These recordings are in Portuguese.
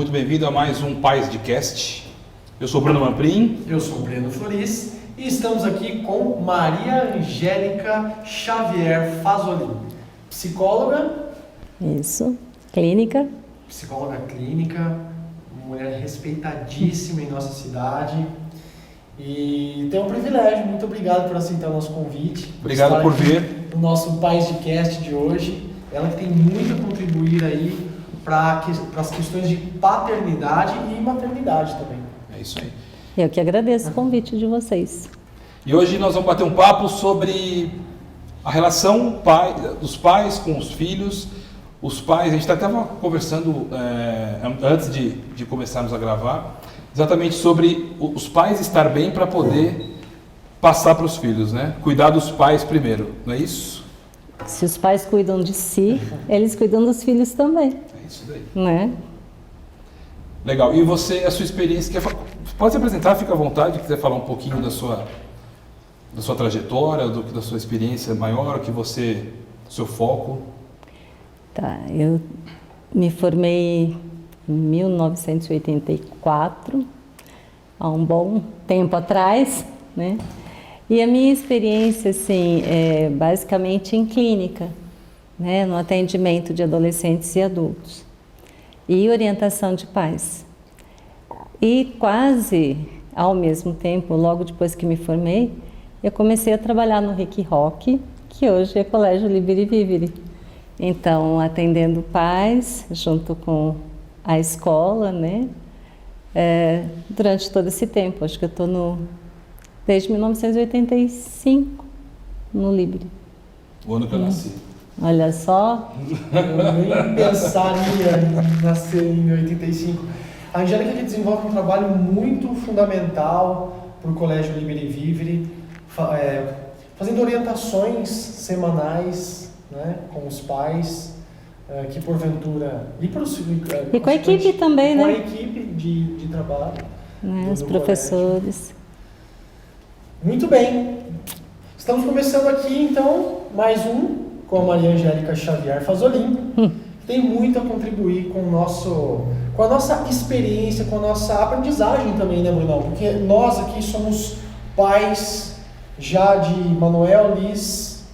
muito bem-vindo a mais um Pais de Cast. Eu sou Bruno Mamprim. Eu sou Breno Floris e estamos aqui com Maria Angélica Xavier Fazolin, psicóloga. Isso, clínica. Psicóloga clínica, mulher respeitadíssima em nossa cidade. E tem um privilégio, muito obrigado por aceitar o nosso convite. Obrigado por vir. O nosso Pais de Cast de hoje. Ela que tem muito a contribuir aí para as questões de paternidade e maternidade também. É isso aí. Eu que agradeço o convite de vocês. E hoje nós vamos bater um papo sobre a relação dos pais com os filhos. Os pais, a gente estava conversando antes de começarmos a gravar, exatamente sobre os pais estar bem para poder passar para os filhos, né? Cuidar dos pais primeiro, não é isso? Se os pais cuidam de si, eles cuidam dos filhos também. É isso daí. Né? Legal. E você, a sua experiência, pode se apresentar, fica à vontade, quiser falar um pouquinho da sua trajetória, da sua experiência maior, seu foco. Tá, eu me formei em 1984, há um bom tempo atrás, né? E a minha experiência, assim, é basicamente em clínica, né? No atendimento de adolescentes e adultos. E orientação de pais. E quase ao mesmo tempo, logo depois que me formei, eu comecei a trabalhar no RIC Rock, que hoje é Colégio Liberi Vivere. Então, atendendo pais, junto com a escola, né? Durante todo esse tempo, acho que eu estou desde 1985 no Liberi. O ano que eu nasci. Olha só. Eu nem pensaria em nascer em 85. A Angélica que desenvolve um trabalho muito fundamental para o Colégio Liberi Vivere, fazendo orientações semanais, né, com os pais, que porventura... E com a equipe também, né? Com a equipe de trabalho. Os professores. Colégio. Muito bem. Estamos começando aqui, então, mais um com a Maria Angélica Xavier Fazolin. Tem muito a contribuir com a nossa experiência, com a nossa aprendizagem também, né, Brunão? Porque nós aqui somos pais já de Manuel, Liz,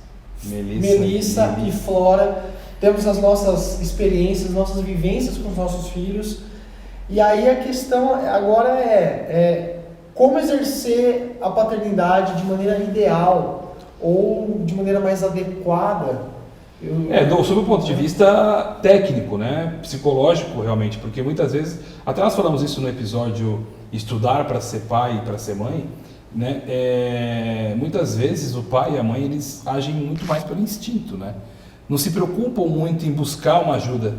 Melissa e Flora. Temos as nossas experiências, nossas vivências com os nossos filhos. E aí a questão agora é como exercer a paternidade de maneira ideal ou de maneira mais adequada. Sob o ponto de vista técnico, né? Psicológico, realmente, porque muitas vezes, até nós falamos isso no episódio Estudar para ser pai e para ser mãe, né? Muitas vezes o pai e a mãe, eles agem muito mais pelo instinto, né? Não se preocupam muito em buscar uma ajuda.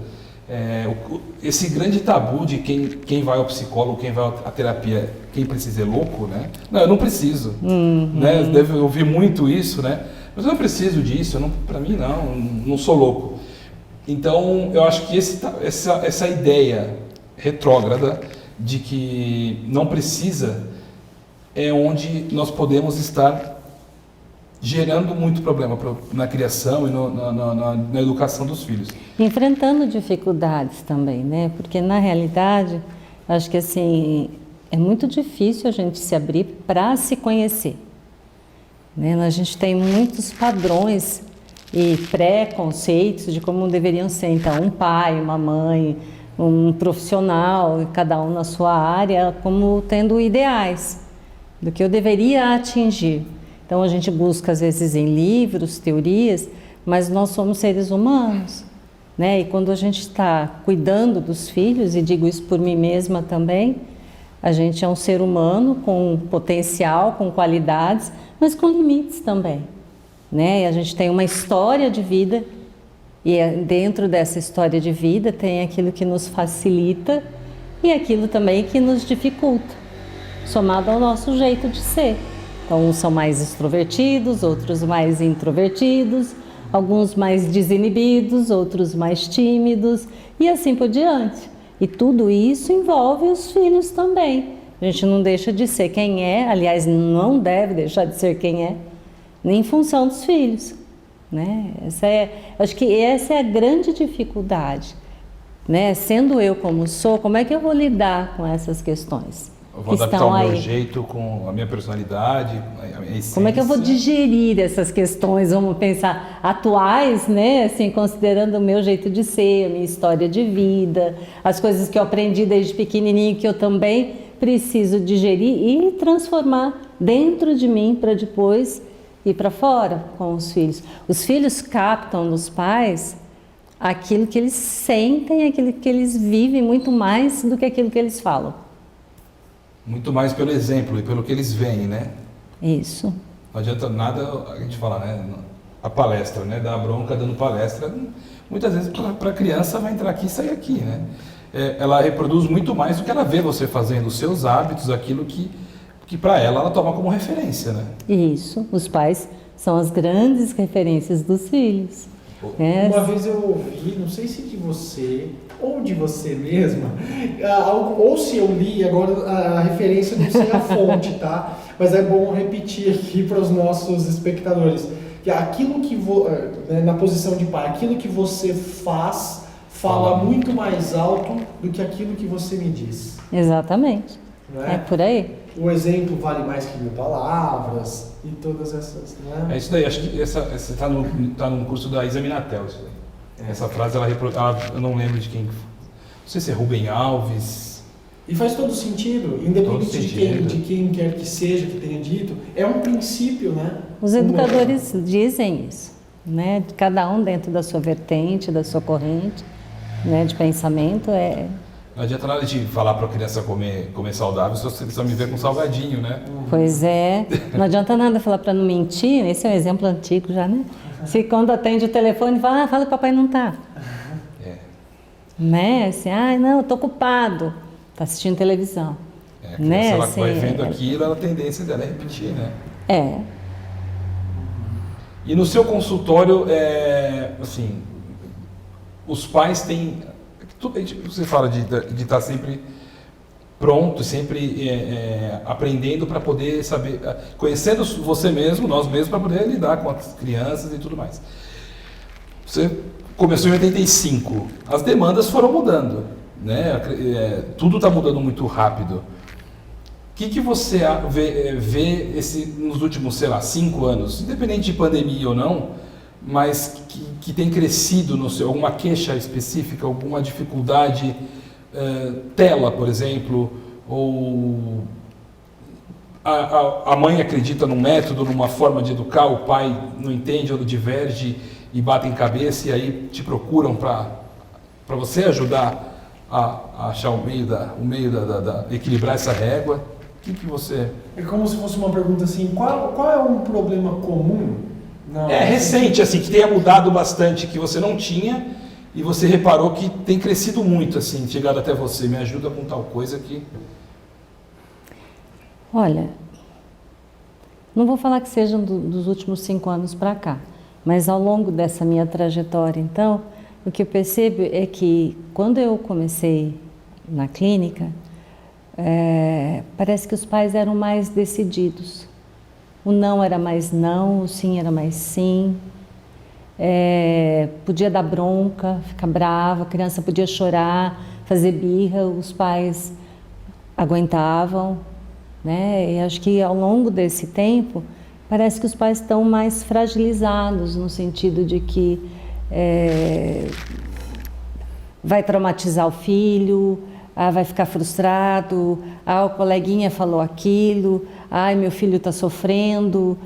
Esse grande tabu de quem vai ao psicólogo, quem vai à terapia, quem precisa é louco, né? Não, eu não preciso, né? Deve ouvir muito isso, né? Mas eu não preciso disso, para mim não sou louco. Então, eu acho que essa ideia retrógrada de que não precisa é onde nós podemos estar gerando muito problema na criação e na educação dos filhos. Enfrentando dificuldades também, né? Porque na realidade, acho que assim, é muito difícil a gente se abrir para se conhecer. Né? A gente tem muitos padrões e preconceitos de como deveriam ser. Então, um pai, uma mãe, um profissional, cada um na sua área, como tendo ideais do que eu deveria atingir. Então, a gente busca, às vezes, em livros, teorias, mas nós somos seres humanos, né? E quando a gente está cuidando dos filhos, e digo isso por mim mesma também, a gente é um ser humano com potencial, com qualidades, mas com limites também, né? E a gente tem uma história de vida, e dentro dessa história de vida tem aquilo que nos facilita e aquilo também que nos dificulta, somado ao nosso jeito de ser. Então, uns são mais extrovertidos, outros mais introvertidos, alguns mais desinibidos, outros mais tímidos e assim por diante. E tudo isso envolve os filhos também. A gente não deixa de ser quem é, aliás, não deve deixar de ser quem é, nem em função dos filhos, né? Acho que essa é a grande dificuldade. né? Sendo eu como sou, como é que eu vou lidar com essas questões? Eu vou adaptar o meu jeito com a minha personalidade, a minha essência. Como é que eu vou digerir essas questões, vamos pensar, atuais, né? Assim, considerando o meu jeito de ser, a minha história de vida, as coisas que eu aprendi desde pequenininho, que eu também preciso digerir e transformar dentro de mim para depois ir para fora com os filhos. Os filhos captam nos pais aquilo que eles sentem, aquilo que eles vivem muito mais do que aquilo que eles falam. Muito mais pelo exemplo e pelo que eles veem, né? Isso. Não adianta nada a gente falar, né? A palestra, né? Dar bronca dando palestra. Muitas vezes para a criança vai entrar aqui e sair aqui, né? Ela reproduz muito mais do que ela vê você fazendo, os seus hábitos, aquilo que para ela toma como referência, né? Isso. Os pais são as grandes referências dos filhos. Uma vez eu ouvi, não sei se de você ou de você mesma, ou se eu li, agora a referência não sei a fonte, tá? Mas é bom repetir aqui para os nossos espectadores, que aquilo que, na posição de pai, aquilo que você faz fala muito mais alto do que aquilo que você me diz. Exatamente. É por aí. O exemplo vale mais que 1000 palavras e todas essas, né? É isso daí, acho que essa está no curso da Isa Minatel, isso daí. Essa frase, eu não lembro de quem, não sei se é Rubem Alves. E faz todo sentido, independente de quem quer que seja que tenha dito, é um princípio, né? Os educadores dizem isso, né? Cada um dentro da sua vertente, da sua corrente, né, de pensamento. Não adianta nada de falar para a criança comer saudável se você só me ver com salgadinho, né? Pois é. Não adianta nada falar para não mentir, esse é um exemplo antigo já, né? Se quando atende o telefone, fala que o papai não está. Né? Assim, não, eu tô ocupado. Está assistindo televisão. A criança, ela vai vendo aquilo, a tendência dela é repetir, né? E no seu consultório, assim, os pais têm... Você fala de estar sempre pronto, sempre aprendendo para poder saber, conhecendo você mesmo, nós mesmos, para poder lidar com as crianças e tudo mais. Você começou em 85, as demandas foram mudando, né? Tudo está mudando muito rápido. O que você vê nos últimos, 5 anos, independente de pandemia ou não, mas que tem crescido no seu, alguma queixa específica, alguma dificuldade, tela, por exemplo, ou a mãe acredita num método, numa forma de educar, o pai não entende ou diverge e batem cabeça e aí te procuram para você ajudar a achar o meio equilibrar essa régua. O que você... É como se fosse uma pergunta assim, qual é um problema comum? Não, recente, assim, que tenha mudado bastante, que você não tinha e você reparou que tem crescido muito, assim, chegado até você. Me ajuda com tal coisa que... Olha, não vou falar que sejam dos últimos 5 anos para cá, mas ao longo dessa minha trajetória, então, o que eu percebo é que quando eu comecei na clínica, parece que os pais eram mais decididos. O não era mais não, o sim era mais sim. Podia dar bronca, ficar brava, a criança podia chorar, fazer birra, os pais aguentavam, né? E acho que ao longo desse tempo, parece que os pais estão mais fragilizados, no sentido de que vai traumatizar o filho, vai ficar frustrado, o coleguinha falou aquilo, meu filho está sofrendo,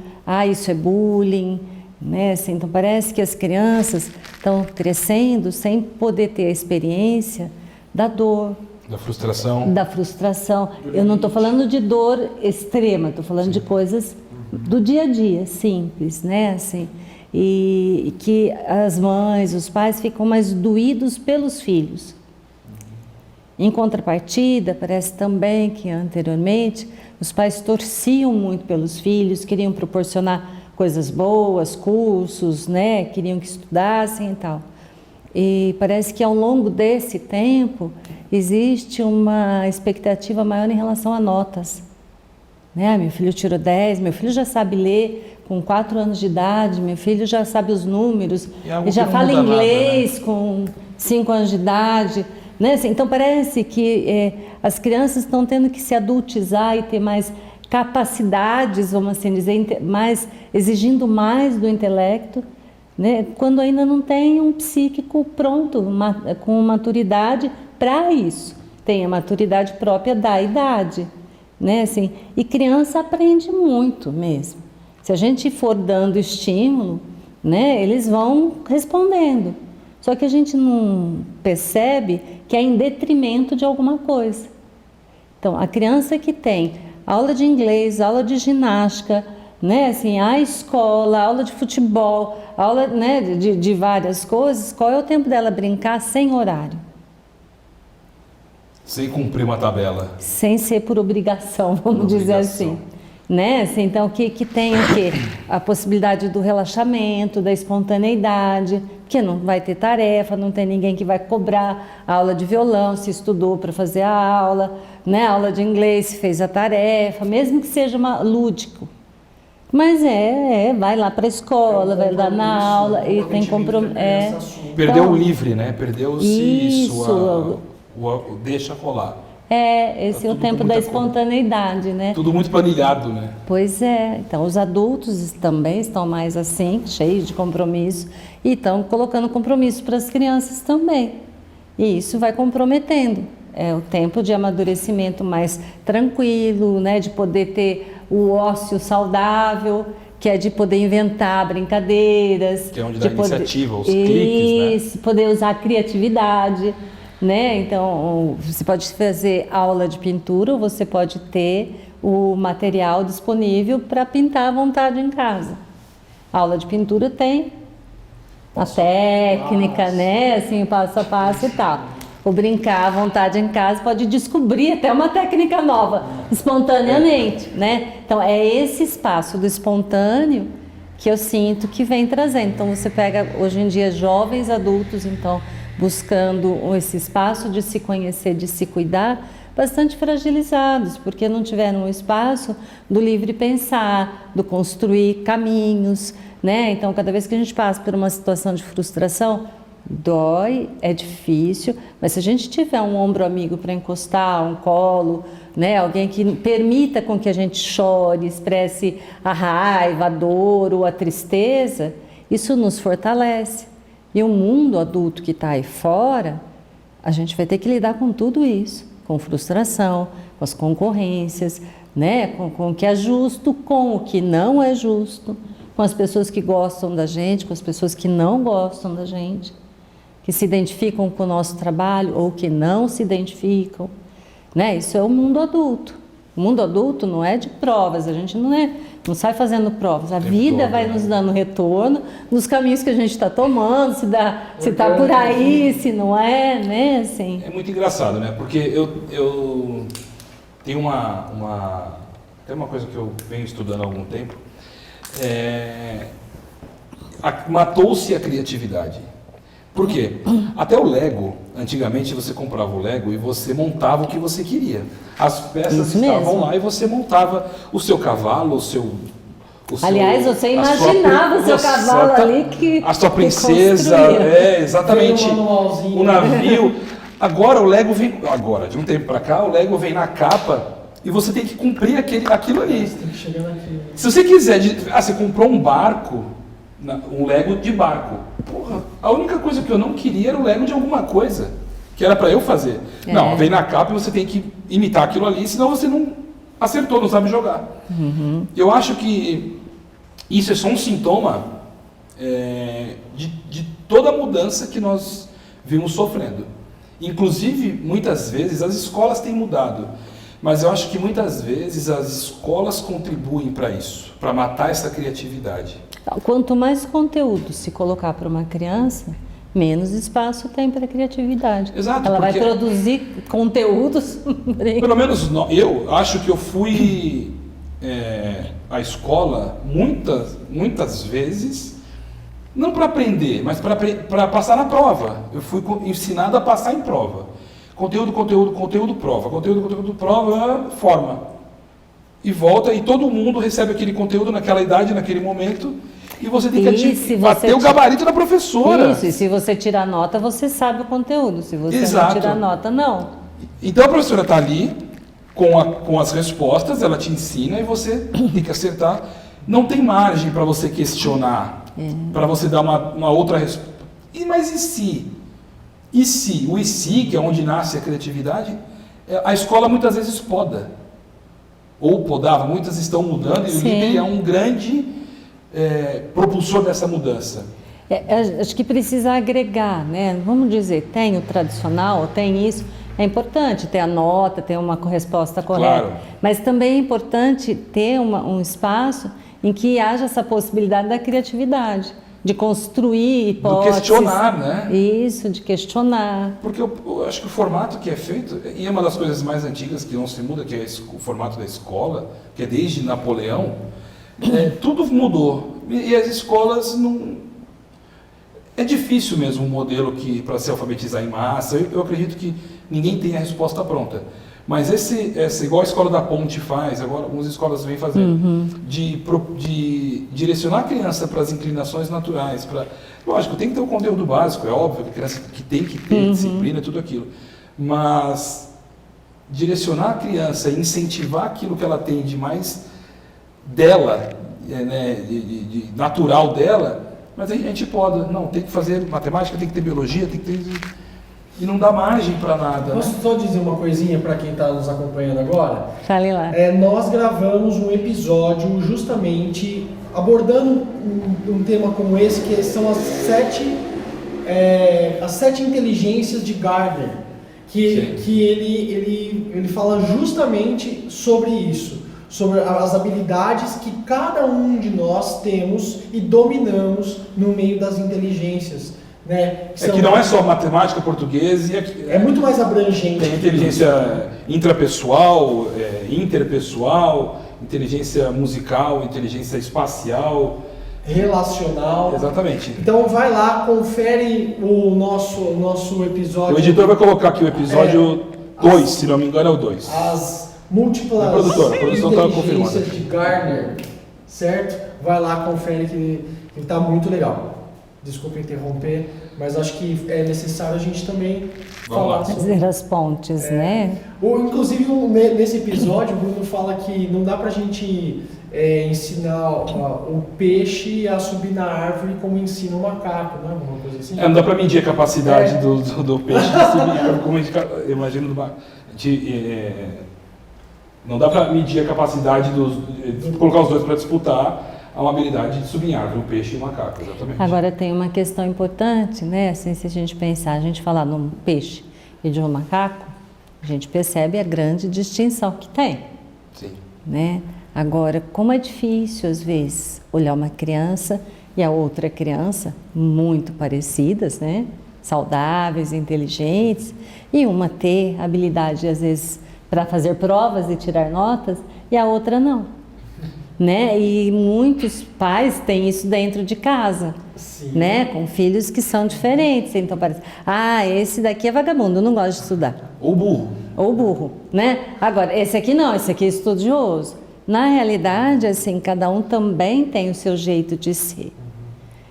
isso é bullying, né? Assim, então parece que as crianças estão crescendo sem poder ter a experiência da dor. Da frustração. Da frustração. Eu não estou falando de dor extrema, estou falando de coisas do dia a dia, simples, né? Assim, e que as mães, os pais ficam mais doídos pelos filhos. Em contrapartida, parece também que anteriormente os pais torciam muito pelos filhos, queriam proporcionar coisas boas, cursos, né? Queriam que estudassem e tal. E parece que ao longo desse tempo existe uma expectativa maior em relação a notas. Né? Meu filho tirou 10, meu filho já sabe ler com 4 anos de idade, meu filho já sabe os números, ele já fala inglês, nada, né? 5 anos de idade, né? Assim, então parece que as crianças estão tendo que se adultizar e ter mais capacidades, vamos assim dizer, exigindo mais do intelecto, né? Quando ainda não tem um psíquico pronto, com maturidade para isso. Tem a maturidade própria da idade, né? Assim, e criança aprende muito mesmo. Se a gente for dando estímulo, né, eles vão respondendo. Só que a gente não percebe que é em detrimento de alguma coisa. Então, a criança que tem aula de inglês, aula de ginástica, né, assim, a escola, aula de futebol, aula, né, de várias coisas, qual é o tempo dela brincar sem horário? Sem cumprir uma tabela. Sem ser por obrigação, vamos dizer assim. Né? Assim, então, que tem o quê? A possibilidade do relaxamento, da espontaneidade, que não vai ter tarefa, não tem ninguém que vai cobrar a aula de violão, se estudou para fazer a aula, né? A aula de inglês, se fez a tarefa, mesmo que seja lúdico. Mas vai lá para a escola, vai lá na aula e tem compromisso. Perdeu então, o livre, né? Perdeu-se deixa rolar. Esse é o tempo da espontaneidade, né? Tudo muito planilhado, né? Pois é. Então, os adultos também estão mais assim, cheios de compromisso, e estão colocando compromisso para as crianças também. E isso vai comprometendo. É o tempo de amadurecimento mais tranquilo, né? De poder ter o ócio saudável, que é de poder inventar brincadeiras. Que é onde dá iniciativa, os cliques, né? Poder usar a criatividade. Né? Então, você pode fazer aula de pintura, ou você pode ter o material disponível para pintar à vontade em casa. A aula de pintura tem a técnica, né? Assim, o passo a passo e tal. O brincar à vontade em casa pode descobrir até uma técnica nova, espontaneamente, né? Então, é esse espaço do espontâneo que eu sinto que vem trazendo. Então, você pega, hoje em dia, jovens adultos, então, buscando esse espaço de se conhecer, de se cuidar, bastante fragilizados, porque não tiveram um espaço do livre pensar, do construir caminhos, né? Então, cada vez que a gente passa por uma situação de frustração, dói, é difícil, mas se a gente tiver um ombro amigo para encostar, um colo, né? Alguém que permita com que a gente chore, expresse a raiva, a dor ou a tristeza, isso nos fortalece. E o mundo adulto que está aí fora, a gente vai ter que lidar com tudo isso, com frustração, com as concorrências, né? com o que é justo, com o que não é justo, com as pessoas que gostam da gente, com as pessoas que não gostam da gente, que se identificam com o nosso trabalho ou que não se identificam. Né? Isso é o mundo adulto. O mundo adulto não é de provas, a gente não sai fazendo provas. A vida vai nos dando retorno nos caminhos que a gente está tomando, se está por aí, se não é, né? Assim. É muito engraçado, né? Porque eu tenho tem uma coisa que eu venho estudando há algum tempo. Matou-se a criatividade. Por quê? Até o Lego, antigamente você comprava o Lego e você montava o que você queria. As peças estavam lá e você montava o seu cavalo, Aliás, você imaginava o seu cavalo ali que a sua princesa, exatamente, o navio. Agora o Lego vem, de um tempo para cá, o Lego vem na capa e você tem que cumprir aquilo ali. Você tem que chegar naquilo. Se você quiser, você comprou um barco, um Lego de barco. Porra, a única coisa que eu não queria era o Lego de alguma coisa, que era para eu fazer. Não, vem na capa e você tem que imitar aquilo ali, senão você não acertou, não sabe jogar. Uhum. Eu acho que isso é só um sintoma de toda a mudança que nós vimos sofrendo. Inclusive, muitas vezes, as escolas têm mudado, mas eu acho que muitas vezes as escolas contribuem para isso, para matar essa criatividade. Quanto mais conteúdo se colocar para uma criança, menos espaço tem para criatividade. Exato. Ela vai produzir conteúdos. Pelo menos eu acho que eu fui à escola muitas vezes, não para aprender, mas para passar na prova. Eu fui ensinado a passar em prova. Conteúdo, prova, forma. E volta, e todo mundo recebe aquele conteúdo naquela idade, naquele momento. E você tem que E se bater você o gabarito da professora. Isso, e se você tirar nota, você sabe o conteúdo. Se você Exato. não tirar nota, não. Então a professora está ali com as respostas, ela te ensina e você tem que acertar. Não tem margem para você questionar, para você dar uma outra resposta. Mas e se? E se? O e se, que é onde nasce a criatividade, a escola muitas vezes poda. Ou podava, muitas estão mudando, e o Sim. Libre é um grande propulsor dessa mudança. Acho que precisa agregar, né? Vamos dizer, tem o tradicional, tem isso. É importante ter a nota, ter uma resposta correta. Claro. Mas também é importante ter um espaço em que haja essa possibilidade da criatividade, de construir hipóteses. Do questionar, né? Isso, de questionar. Porque eu acho que o formato que é feito, e é uma das coisas mais antigas que não se muda, que é o formato da escola, que é desde Napoleão, tudo mudou. E as escolas não... É difícil mesmo um modelo para se alfabetizar em massa. Eu acredito que ninguém tem a resposta pronta. Mas igual a Escola da Ponte faz, agora algumas escolas vêm fazendo, de direcionar a criança para as inclinações naturais. Lógico, tem que ter o conteúdo básico, é óbvio que a criança tem que ter disciplina, tudo aquilo. Mas direcionar a criança e incentivar aquilo que ela tem de mais dela, de natural dela, mas a gente pode, não, tem que fazer matemática, tem que ter biologia, tem que ter... E não dá margem para nada. Posso só dizer uma coisinha para quem está nos acompanhando agora? Fale lá. Nós gravamos um episódio justamente abordando um tema como esse, que são as sete inteligências de Gardner, que ele fala justamente sobre isso, sobre as habilidades que cada um de nós temos e dominamos no meio das inteligências. Né? Que não é só matemática, português, é muito mais abrangente. Tem inteligência intrapessoal, interpessoal, inteligência musical, inteligência espacial, relacional. Exatamente. Então vai lá, confere o nosso episódio. O editor vai colocar aqui o episódio 2, se não me engano é o 2. As múltiplas inteligências de Gardner, certo? Vai lá, confere que ele está muito legal. Desculpa interromper, mas acho que é necessário a gente também falar sobre... Fazer as pontes, né? Inclusive, nesse episódio, o Bruno fala que não dá pra gente ensinar o peixe a subir na árvore como ensina o macaco, não é alguma coisa assim? Não dá pra medir a capacidade do peixe de subir na árvore, como a gente imagina não dá pra medir a capacidade de colocar os dois para disputar a uma habilidade de subir em árvore, o peixe e o macaco, exatamente. Agora tem uma questão importante, né? Assim, se a gente pensar, a gente falar num peixe e de um macaco, a gente percebe a grande distinção que tem. Sim. Né? Agora, como é difícil, às vezes, olhar uma criança e a outra criança, muito parecidas, né? Saudáveis, inteligentes, e uma ter habilidade, às vezes, para fazer provas e tirar notas, e a outra não. Né? E muitos pais têm isso dentro de casa, né? Com filhos que são diferentes. Então parece, esse daqui é vagabundo, não gosta de estudar. Ou burro, né? Agora, esse aqui não, esse aqui é estudioso. Na realidade, assim, cada um também tem o seu jeito de ser.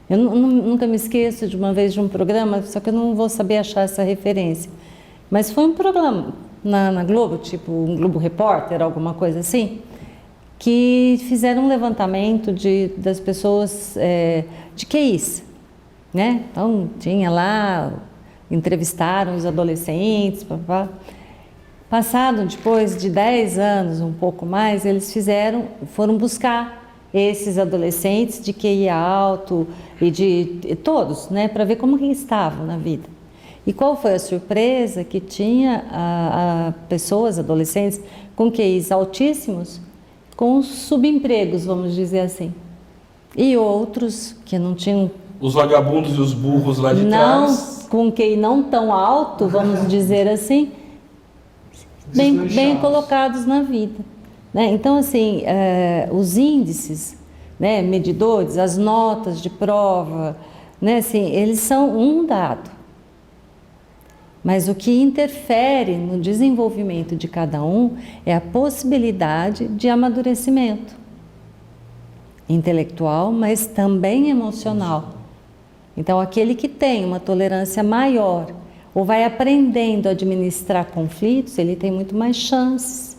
Eu nunca me esqueço de uma vez de um programa, só que eu não vou saber achar essa referência. Mas foi um programa na Globo, tipo um Globo Repórter, alguma coisa assim, que fizeram um levantamento das pessoas de QIs, né? Então, tinha lá, entrevistaram os adolescentes, Passado depois de 10 anos, um pouco mais, eles foram buscar esses adolescentes de QI alto e de todos, né? Para ver como que estavam na vida. E qual foi a surpresa? Que tinha pessoas, adolescentes, com QIs altíssimos, com subempregos, vamos dizer assim. E outros que não tinham... Os vagabundos e os burros lá de trás. Com QI não tão alto, vamos dizer assim, bem colocados na vida. Né? Então, assim, os índices, né, medidores, as notas de prova, né, assim, eles são um dado. Mas o que interfere no desenvolvimento de cada um é a possibilidade de amadurecimento. intelectual, mas também emocional. Então, aquele que tem uma tolerância maior ou vai aprendendo a administrar conflitos, ele tem muito mais chances.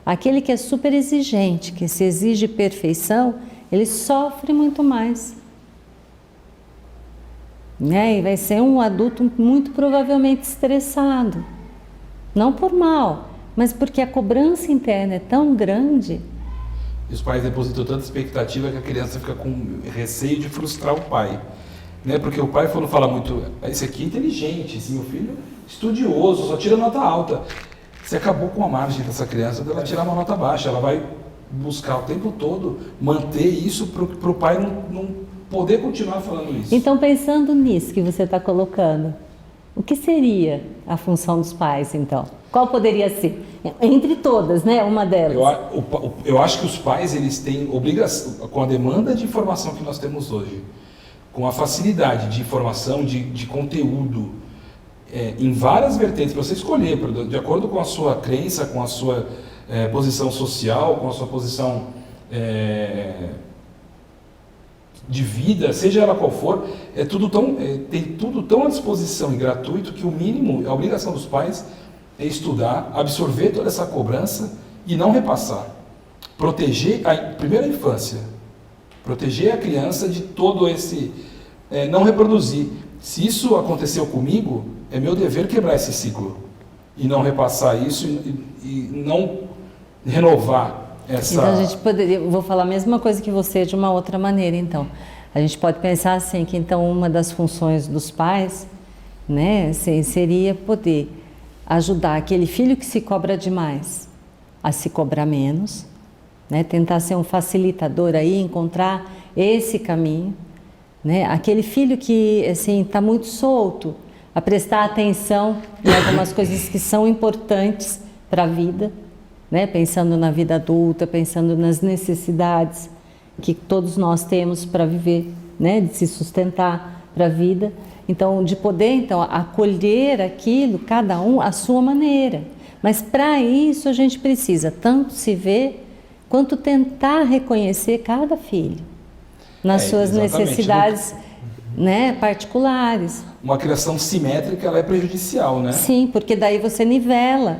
Aquele que é super exigente, que se exige perfeição, ele sofre muito mais. Né? E vai ser um adulto muito provavelmente estressado. Não por mal, mas porque a cobrança interna é tão grande. E os pais depositam tanta expectativa que a criança fica com receio de frustrar o pai. Né? Porque o pai fala muito, esse aqui é inteligente, esse meu filho estudioso, só tira nota alta. Você acabou com a margem dessa criança dela tirar uma nota baixa. Ela vai buscar o tempo todo manter isso para o pai não poder continuar falando isso. Então, pensando nisso que você está colocando, o que seria a função dos pais, então? Qual poderia ser? Entre todas, né? Uma delas. Eu acho que os pais, eles têm obrigação, com a demanda de informação que nós temos hoje, com a facilidade de informação, de conteúdo, em várias vertentes, para você escolher, de acordo com a sua crença, com a sua posição social, com a sua posição de vida, seja ela qual for, tem tudo tão à disposição e gratuito que o mínimo, a obrigação dos pais é estudar, absorver toda essa cobrança e não repassar. Proteger primeiro a infância, proteger a criança de todo esse... não reproduzir. Se isso aconteceu comigo, é meu dever quebrar esse ciclo e não repassar isso e não renovar essa... Então a gente poderia, vou falar a mesma coisa que você de uma outra maneira, então. A gente pode pensar assim, que então uma das funções dos pais, né, assim, seria poder ajudar aquele filho que se cobra demais a se cobrar menos, né, tentar ser um facilitador aí, encontrar esse caminho, né, aquele filho que assim está muito solto, a prestar atenção em algumas coisas que são importantes para a vida, né, pensando na vida adulta, pensando nas necessidades que todos nós temos para viver, né, de se sustentar para a vida. Então, de poder então acolher aquilo, cada um à sua maneira. Mas para isso a gente precisa tanto se ver quanto tentar reconhecer cada filho nas suas necessidades, né, particulares. Uma criação simétrica, ela é prejudicial, né? Sim, porque daí você nivela.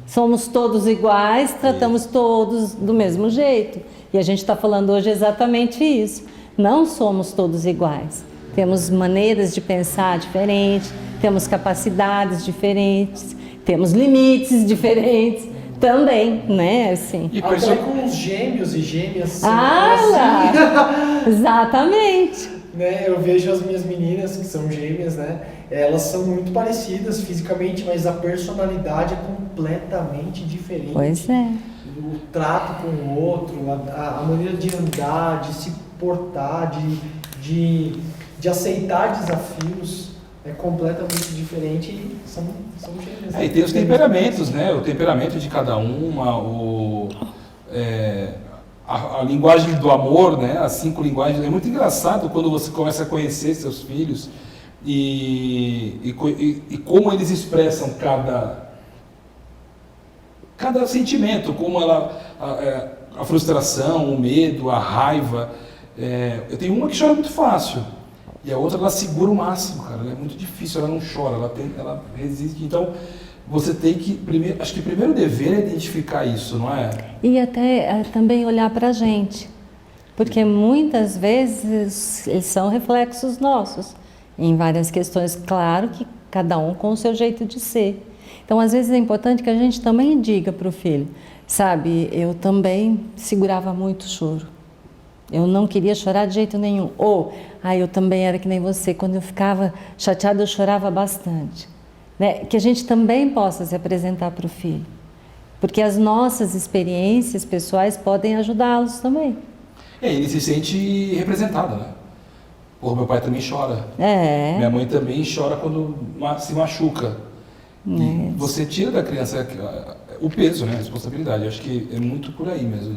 Somos todos iguais, tratamos todos do mesmo jeito. E a gente está falando hoje exatamente isso. Não somos todos iguais. Temos maneiras de pensar diferentes, temos capacidades diferentes, temos limites diferentes também, né? Assim. E até com os gêmeos e gêmeas. Exatamente. Né? Eu vejo as minhas meninas, que são gêmeas, né? Elas são muito parecidas fisicamente, mas a personalidade é completamente diferente. Pois é. O trato com o outro, a maneira de andar, de se portar, de aceitar desafios é completamente diferente e são gêmeas. E tem os temperamentos, né? O temperamento de cada uma, a linguagem do amor, né? As 5 linguagens. É muito engraçado quando você começa a conhecer seus filhos e como eles expressam cada sentimento, como a frustração, o medo, a raiva. Eu tenho uma que chora muito fácil e a outra ela segura o máximo, cara. Ela é muito difícil, ela não chora, ela resiste. Então você tem que acho que o primeiro dever é identificar isso, não é? E até também olhar para a gente, porque muitas vezes eles são reflexos nossos em várias questões. Claro que cada um com o seu jeito de ser. Então às vezes é importante que a gente também diga para o filho, sabe, eu também segurava muito o choro. Eu não queria chorar de jeito nenhum. Ou, eu também era que nem você, quando eu ficava chateada eu chorava bastante. Né? Que a gente também possa se apresentar para o filho. Porque as nossas experiências pessoais podem ajudá-los também. Ele se sente representado, né? Pô, meu pai também chora. Minha mãe também chora quando se machuca. E você tira da criança o peso, né? A responsabilidade. Eu acho que é muito por aí mesmo.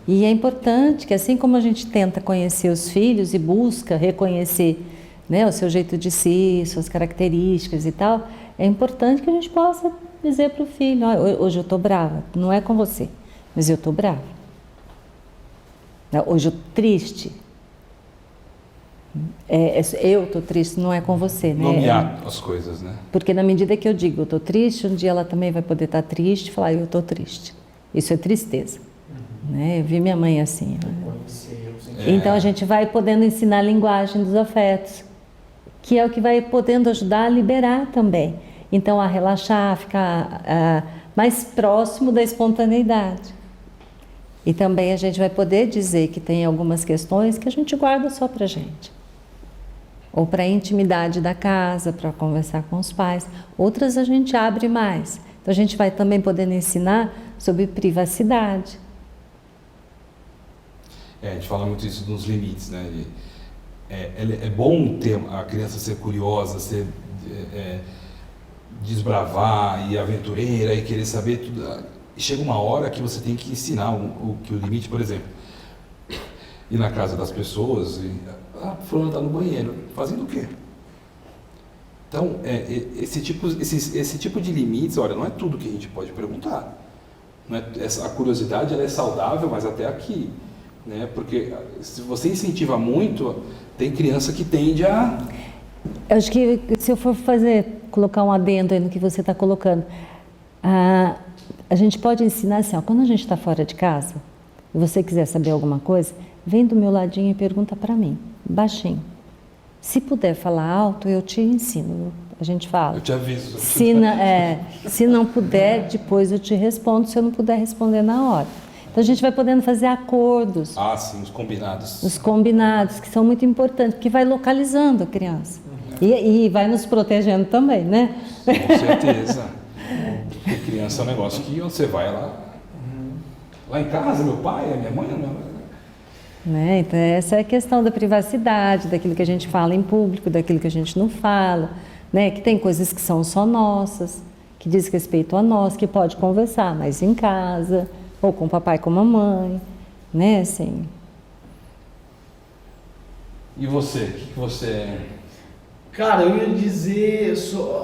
E é importante que assim como a gente tenta conhecer os filhos e busca reconhecer, né, o seu jeito de ser, suas características e tal, é importante que a gente possa dizer para o filho, hoje eu estou brava, não é com você, mas eu estou brava. Hoje eu tô triste. Eu tô triste, não é com você, né? Nomear as coisas, né? Porque na medida que eu digo eu tô triste, um dia ela também vai poder estar triste e falar eu tô triste. Isso é tristeza. Né? Eu vi minha mãe assim. Então a gente vai podendo ensinar a linguagem dos afetos, que é o que vai podendo ajudar a liberar também. Então a relaxar, ficar mais próximo da espontaneidade. E também a gente vai poder dizer que tem algumas questões que a gente guarda só pra gente. Ou para a intimidade da casa, para conversar com os pais. Outras a gente abre mais. Então a gente vai também podendo ensinar sobre privacidade. A gente fala muito isso dos limites, né? É bom ter a criança ser curiosa, ser desbravar e aventureira e querer saber tudo. E chega uma hora que você tem que ensinar que o limite, por exemplo, ir na casa das pessoas e a fulana está no banheiro, fazendo o quê? Então, esse tipo de limites, olha, não é tudo que a gente pode perguntar. Não é, a curiosidade ela é saudável, mas até aqui. Né? Porque se você incentiva muito, tem criança que tende a... Eu acho que se eu for colocar um adendo aí no que você está colocando, a gente pode ensinar assim, ó, quando a gente está fora de casa, e você quiser saber alguma coisa, vem do meu ladinho e pergunta para mim, baixinho. Se puder falar alto, eu te ensino, a gente fala. Eu te aviso. Se não puder, depois eu te respondo, se eu não puder responder na hora. Então a gente vai podendo fazer acordos. Ah, sim, os combinados. Os combinados, que são muito importantes, porque vai localizando a criança. E vai nos protegendo também, né? Com certeza. Porque criança é um negócio que você vai lá em casa, meu pai, a minha mãe, Né? Então essa é a questão da privacidade, daquilo que a gente fala em público, daquilo que a gente não fala, né? Que tem coisas que são só nossas, que diz respeito a nós, que pode conversar, mas em casa, ou com o papai, com a mamãe, né? Assim. E você? O que você... Cara, eu ia dizer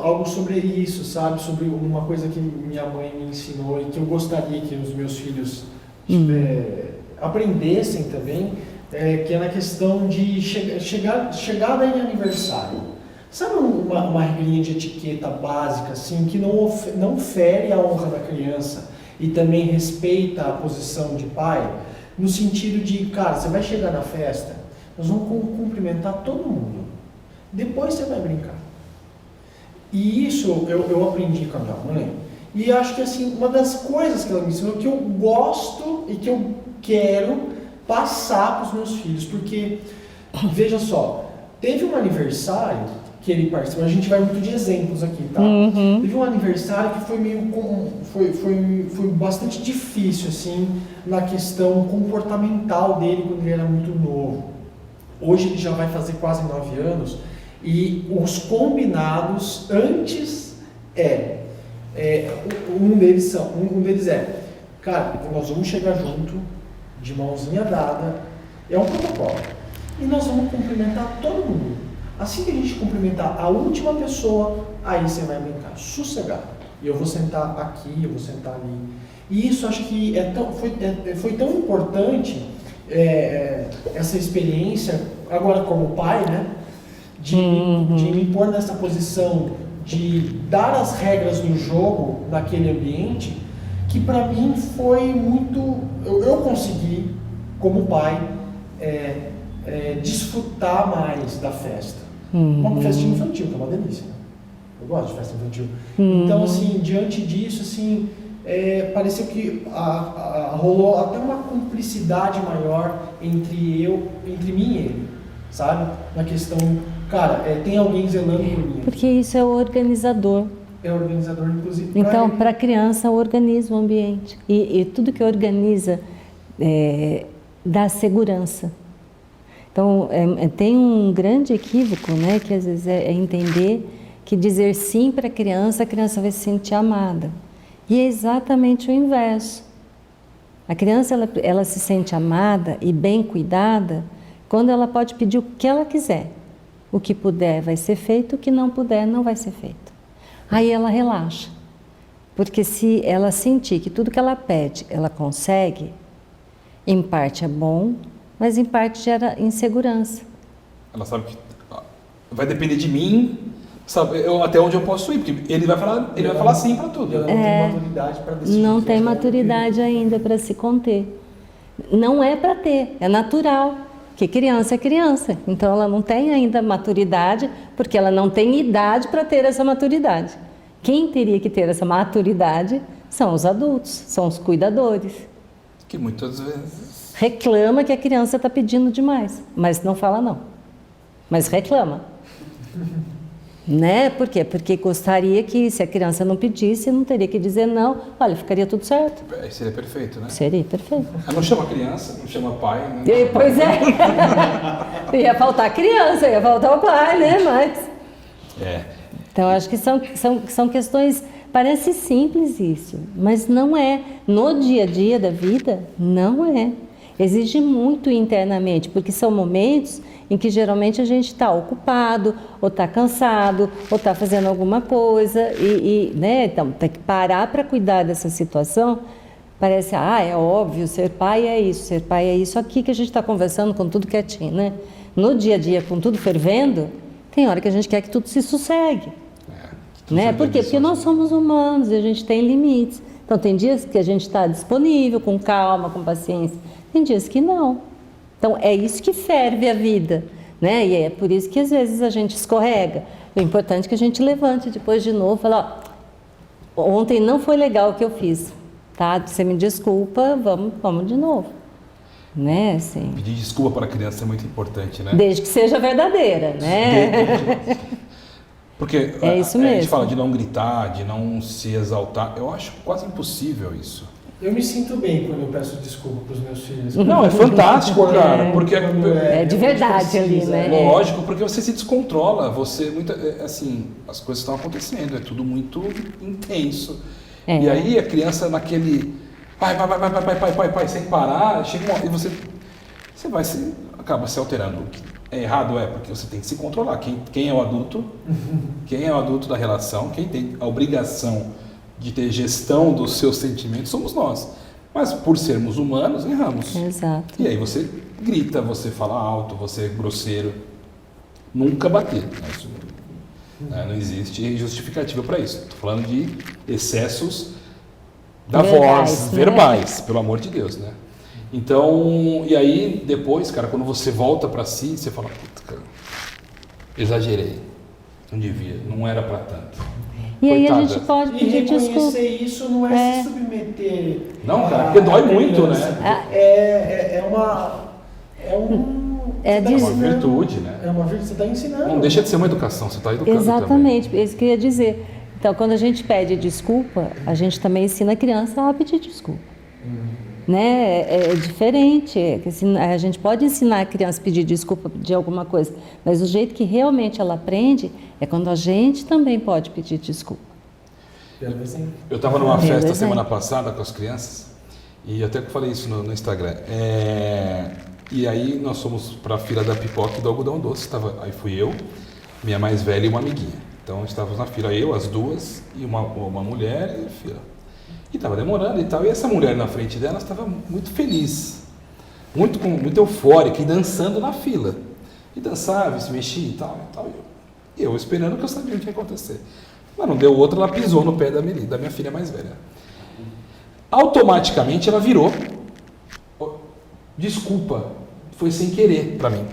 algo sobre isso, sabe? Sobre uma coisa que minha mãe me ensinou e que eu gostaria que os meus filhos aprendessem também, que é na questão de chegada em aniversário. Sabe uma regrinha de etiqueta básica, assim, que não fere a honra da criança e também respeita a posição de pai? No sentido de, cara, você vai chegar na festa, nós vamos cumprimentar todo mundo. Depois você vai brincar. E isso eu aprendi com a minha mãe. E acho que assim, uma das coisas que ela me ensinou, que eu gosto e que eu quero passar para os meus filhos. Porque, veja só, teve um aniversário que ele participou, a gente vai muito de exemplos aqui, tá? Uhum. Teve um aniversário que foi meio foi bastante difícil, assim, na questão comportamental dele quando ele era muito novo. Hoje ele já vai fazer quase 9 anos. E os combinados antes um deles é, cara, nós vamos chegar junto, de mãozinha dada, é um protocolo. E nós vamos cumprimentar todo mundo. Assim que a gente cumprimentar a última pessoa, aí você vai brincar, sossegado. E eu vou sentar aqui, eu vou sentar ali. E isso acho que foi tão importante, essa experiência, agora como pai, né? De me pôr nessa posição de dar as regras do jogo naquele ambiente, que para mim foi muito... Eu consegui, como pai, desfrutar mais da festa. Uma festinha infantil, que é uma delícia. Né? Eu gosto de festa infantil. Então, assim, diante disso, assim, pareceu que rolou até uma cumplicidade maior entre mim e ele, sabe? Na questão... Cara, tem alguém zelando por mim. Porque isso é o organizador. É o organizador, inclusive. Então, para a criança, organiza o ambiente. E tudo que organiza dá segurança. Então, tem um grande equívoco, né? Que às vezes é entender que dizer sim para a criança vai se sentir amada. E é exatamente o inverso. A criança, ela se sente amada e bem cuidada quando ela pode pedir o que ela quiser. O que puder vai ser feito, o que não puder não vai ser feito. Aí ela relaxa. Porque se ela sentir que tudo que ela pede, ela consegue, em parte é bom, mas em parte gera insegurança. Ela sabe que vai depender de mim, sabe, até onde eu posso ir, porque ele vai falar sim para tudo. Ela não tem maturidade para decidir. Não tem maturidade ainda para se conter. Não é para ter, é natural, que criança é criança. Então ela não tem ainda maturidade, porque ela não tem idade para ter essa maturidade. Quem teria que ter essa maturidade são os adultos, são os cuidadores. Que muitas vezes... Reclama que a criança está pedindo demais, mas não fala não. Mas reclama. Né? Por quê? Porque gostaria que, se a criança não pedisse, não teria que dizer não. Olha, ficaria tudo certo. Seria perfeito, né? Seria perfeito. Ela não chama criança, não chama pai, né? Pois é. Ia faltar criança, ia faltar o pai, né? Mas... Então, acho que são questões... Parece simples isso, mas não é. No dia a dia da vida, não é. Exige muito internamente, porque são momentos em que geralmente a gente está ocupado, ou está cansado, ou está fazendo alguma coisa, né? Então tem que parar para cuidar dessa situação. Parece, é óbvio, ser pai é isso aqui que a gente está conversando com tudo quietinho, né? No dia a dia, com tudo fervendo, tem hora que a gente quer que tudo se sossegue. Né? Por quê? Porque nós somos humanos e a gente tem limites. Então tem dias que a gente está disponível, com calma, com paciência. Tem dias que não. Então é isso que ferve a vida, né? E é por isso que às vezes a gente escorrega. O importante é que a gente levante depois de novo e fale, ontem não foi legal o que eu fiz, tá? Você me desculpa, vamos de novo. Né? Assim. Pedir desculpa para a criança é muito importante, né? Desde que seja verdadeira, né? Porque é isso a mesmo. gente fala de não gritar, de não se exaltar. Eu acho quase impossível isso. Eu me sinto bem quando eu peço desculpa para os meus filhos. Não, é fantástico, cara. Porque é de verdade ali, né? Lógico, porque você se descontrola. Você, assim, as coisas estão acontecendo. É tudo muito intenso. E aí a criança naquele... Pai, sem parar. Chega uma... E você vai acaba se alterando. É errado, porque você tem que se controlar. Quem é o adulto? Quem é o adulto da relação? Quem tem a obrigação de ter gestão dos seus sentimentos somos nós. Mas por sermos humanos, erramos. Exato. E aí você grita, você fala alto, você é grosseiro. Nunca bater. Isso, não existe justificativa para isso. Estou falando de excessos da voz, verbais, pelo amor de Deus, né? Então, e aí depois, cara, quando você volta para si, você fala, puta, cara, exagerei, não devia, não era para tanto. E Coitada. aí a gente pode pedir desculpa. E reconhecer isso não é se submeter. Não, cara, porque dói muito, né? É uma virtude, né? É uma virtude, você está ensinando. Não deixa de ser uma educação, você está educando. Exatamente, também. isso que eu ia dizer. Então, quando a gente pede desculpa, a gente também ensina a criança a pedir desculpa. Né? É diferente, a gente pode ensinar a criança a pedir desculpa de alguma coisa, mas o jeito que realmente ela aprende é quando a gente também pode pedir desculpa. Eu estava numa festa semana passada com as crianças e até que falei isso no Instagram. E aí nós fomos para a fila da pipoca e do algodão doce. Aí fui eu, minha mais velha e uma amiguinha. Então estávamos na fila, eu, as duas e uma mulher e a fila. E estava demorando e tal. E essa mulher na frente dela estava muito feliz, muito eufórica e dançando na fila. E dançava, se mexia e tal. E eu esperando que eu sabia o que ia acontecer. Mas não deu outra, ela pisou no pé da minha filha mais velha. Automaticamente ela virou. Desculpa, foi sem querer para mim.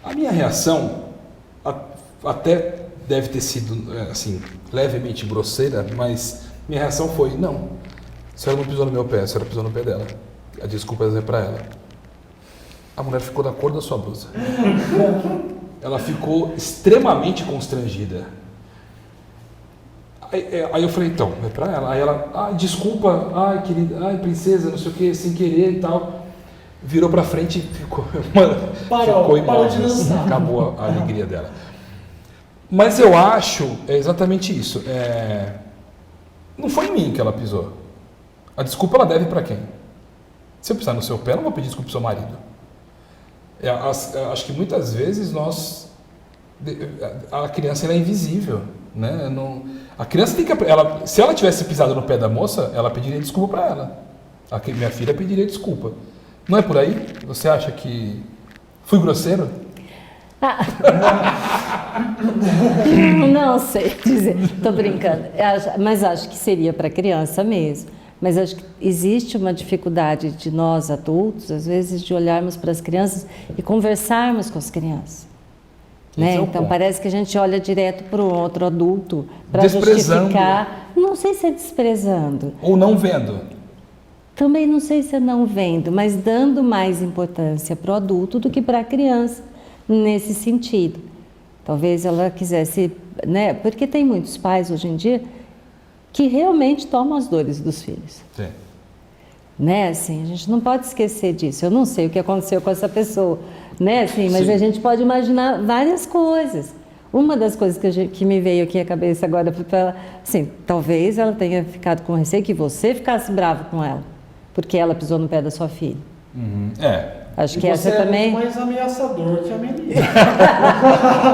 A minha reação até deve ter sido assim, levemente grosseira, mas minha reação foi, não, a senhora não pisou no meu pé, a senhora pisou no pé dela. A desculpa é para ela. A mulher ficou da cor da sua blusa. Ela ficou extremamente constrangida. Aí eu falei, então, é para ela. Aí ela, desculpa, querida, princesa, não sei o que, sem querer e tal. Virou para frente e ficou parou de dançar. Acabou a alegria dela. Mas eu acho, é exatamente isso. Não foi em mim que ela pisou. A desculpa ela deve para quem? Se eu pisar no seu pé, eu não vou pedir desculpa pro seu marido. Acho que muitas vezes a criança ela é invisível, né? A criança tem que, se ela tivesse pisado no pé da moça, ela pediria desculpa para ela. Minha filha pediria desculpa. Não é por aí? Você acha que fui grosseiro? Não sei dizer, estou brincando. Mas acho que seria para criança mesmo. Mas acho que existe uma dificuldade de nós adultos, às vezes, de olharmos para as crianças e conversarmos com as crianças. Né? Então parece que a gente olha direto para o outro adulto para justificar. Não sei se é desprezando. Ou não vendo. Também não sei se é não vendo, mas dando mais importância para o adulto do que para a criança nesse sentido. Talvez ela quisesse, né? Porque tem muitos pais hoje em dia que realmente tomam as dores dos filhos. Sim. Né? Assim, a gente não pode esquecer disso. Eu não sei o que aconteceu com essa pessoa, né? Assim, mas a gente pode imaginar várias coisas. Uma das coisas que me veio aqui à cabeça agora foi para ela, assim, talvez ela tenha ficado com receio que você ficasse bravo com ela, porque ela pisou no pé da sua filha. Acho que essa também. Você é muito mais ameaçador que a menina.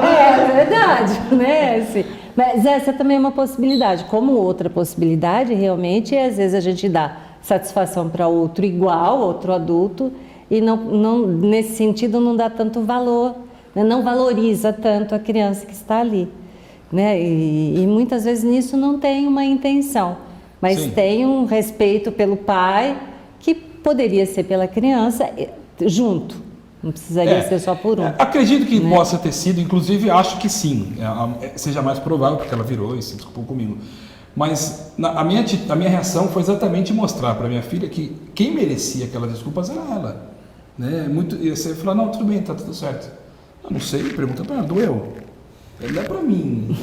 É verdade, né? Assim, mas essa também é uma possibilidade. Como outra possibilidade, realmente, às vezes a gente dá satisfação para outro igual, outro adulto, e não, nesse sentido não dá tanto valor, né? Não valoriza tanto a criança que está ali. Né? E muitas vezes nisso não tem uma intenção, mas tem um respeito pelo pai que poderia ser pela criança junto. Não precisaria ser só por um. Acredito que possa ter sido, inclusive acho que sim, seja mais provável, porque ela virou e se desculpou comigo. Mas a minha reação foi exatamente mostrar para minha filha que quem merecia aquelas desculpas era ela. Né? E você falou, não, tudo bem, tá tudo certo. Eu não sei, pergunta para ela, doeu? Não é para mim.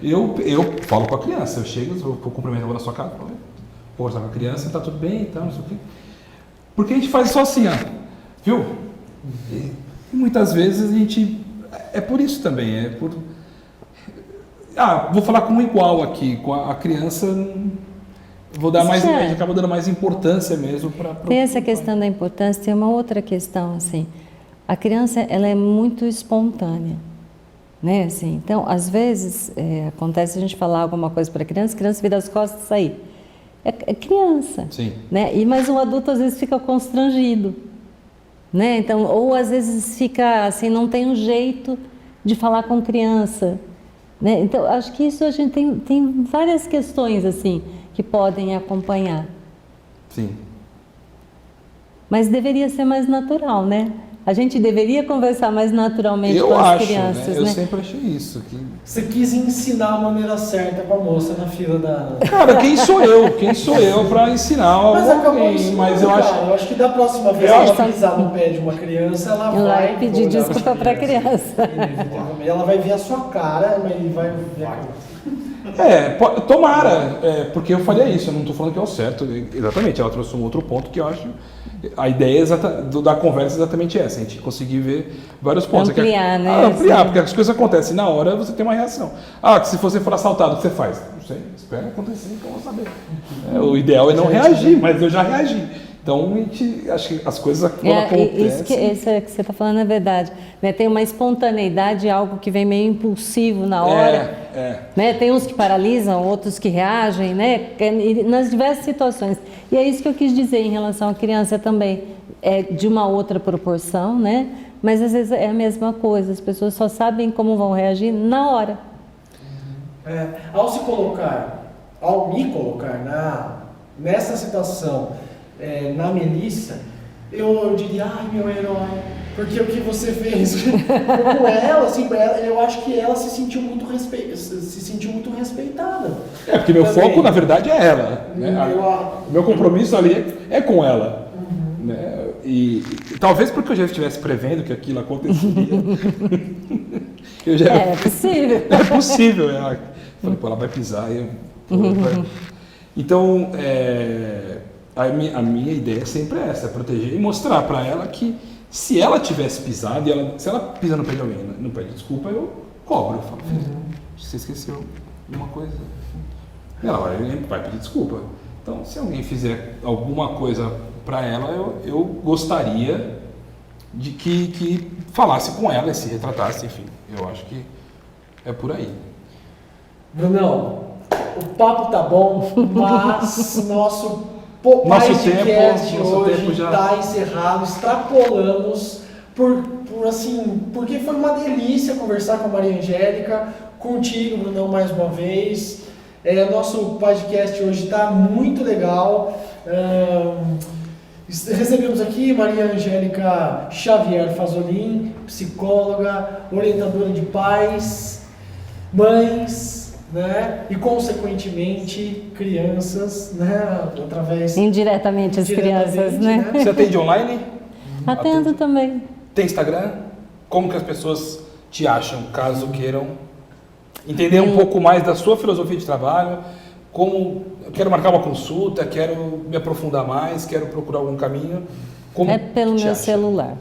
Eu falo com a criança, eu chego, vou cumprimentar, vou na sua casa, vou conversar com a criança, tá tudo bem e tal, não sei o quê. Porque a gente faz só assim, viu? E muitas vezes a gente... É por isso também, vou falar com um igual aqui, com a criança, vou dar mais... A gente acaba dando mais importância mesmo para... Tem essa questão da importância, tem uma outra questão, assim, a criança, ela é muito espontânea, né, assim, então, às vezes, acontece a gente falar alguma coisa para a criança vira as costas e sair. É criança, sim. Né? Mas o adulto às vezes fica constrangido, né? Então, ou às vezes fica assim, não tem um jeito de falar com criança, né? Então, acho que isso a gente tem várias questões assim que podem acompanhar. Sim. Mas deveria ser mais natural, né? A gente deveria conversar mais naturalmente com as crianças, né? Eu sempre achei isso. Você quis ensinar a maneira certa para a moça na fila da... Cara, quem sou eu para ensinar alguém? Mas eu acho que da próxima vez que ela pisar no pé de uma criança, ela vai pedir desculpa para a criança. Ela vai ver a sua cara e vai ver a criança. Tomara, porque eu faria isso, eu não estou falando que é o certo. Exatamente, ela trouxe um outro ponto que eu acho... A ideia da conversa é exatamente essa, a gente conseguir ver vários pontos. Ampliar, né? Ampliar, porque as coisas acontecem na hora, você tem uma reação. Se você for assaltado, o que você faz? Não sei, espera acontecer que eu vou saber. O ideal é não reagir, mas eu já reagi. Então, acho que as coisas acontecem. Isso que você está falando é verdade. Né? Tem uma espontaneidade, algo que vem meio impulsivo na hora. Né? Tem uns que paralisam, outros que reagem, né? Nas diversas situações. E é isso que eu quis dizer em relação à criança também. É de uma outra proporção, né? Mas às vezes é a mesma coisa. As pessoas só sabem como vão reagir na hora. Ao me colocar nessa situação, na Melissa, eu diria, ai meu herói, porque o que você fez com ela, assim, eu acho que ela se sentiu muito respeitada. Porque meu foco, na verdade, é ela. Né? Meu compromisso ali é com ela. Né? E talvez porque eu já estivesse prevendo que aquilo aconteceria. É possível. É possível. Falei, ela vai pisar. Então, a minha ideia sempre é essa, proteger e mostrar para ela que se ela tivesse pisado, se ela pisa no pé de alguém, não pede desculpa, eu cobro. Eu falo, você esqueceu de uma coisa. Ela vai pedir desculpa. Então, se alguém fizer alguma coisa para ela, eu gostaria de que falasse com ela e se retratasse, enfim. Eu acho que é por aí. Brunão, o papo tá bom, mas nosso Nosso podcast tempo hoje já está encerrado, extrapolamos porque foi uma delícia conversar com a Maria Angélica, contigo, Brunão, mais uma vez. Nosso podcast hoje está muito legal. Recebemos aqui Maria Angélica Xavier Fazolin, psicóloga, orientadora de pais, mães, né? E consequentemente crianças, né? Indiretamente as crianças, né? Você atende online? Atendo também. Tem Instagram? Como que as pessoas te acham, caso queiram entender um pouco mais da sua filosofia de trabalho? Como eu quero marcar uma consulta, quero me aprofundar mais, quero procurar algum caminho? Como pelo meu celular.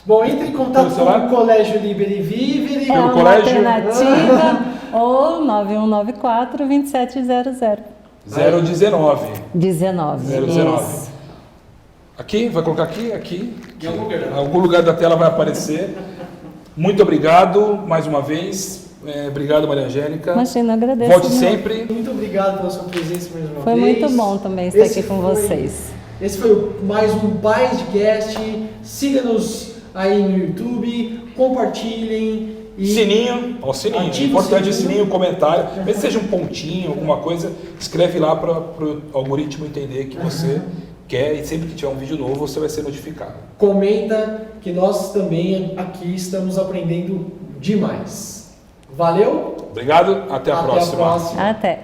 Bom, entre em contato com o Colégio Liberi Vivere. É uma alternativa ou 9194-2700. 019. 19. Isso. Aqui, vai colocar aqui. Em algum lugar da tela vai aparecer. Muito obrigado mais uma vez. Obrigado, Maria Angélica. Imagina, agradeço. Volte sempre. Muito obrigado pela sua presença mais uma vez. Foi muito bom também estar aqui com vocês. Esse foi mais um Paiscast. Siga-nos aí no YouTube, compartilhem. E sininho, o sininho. Importante o sininho, comentário. Mesmo que seja um pontinho, alguma coisa, escreve lá para o algoritmo entender que você quer, e sempre que tiver um vídeo novo você vai ser notificado. Comenta, que nós também aqui estamos aprendendo demais. Valeu? Obrigado, até a próxima. Até.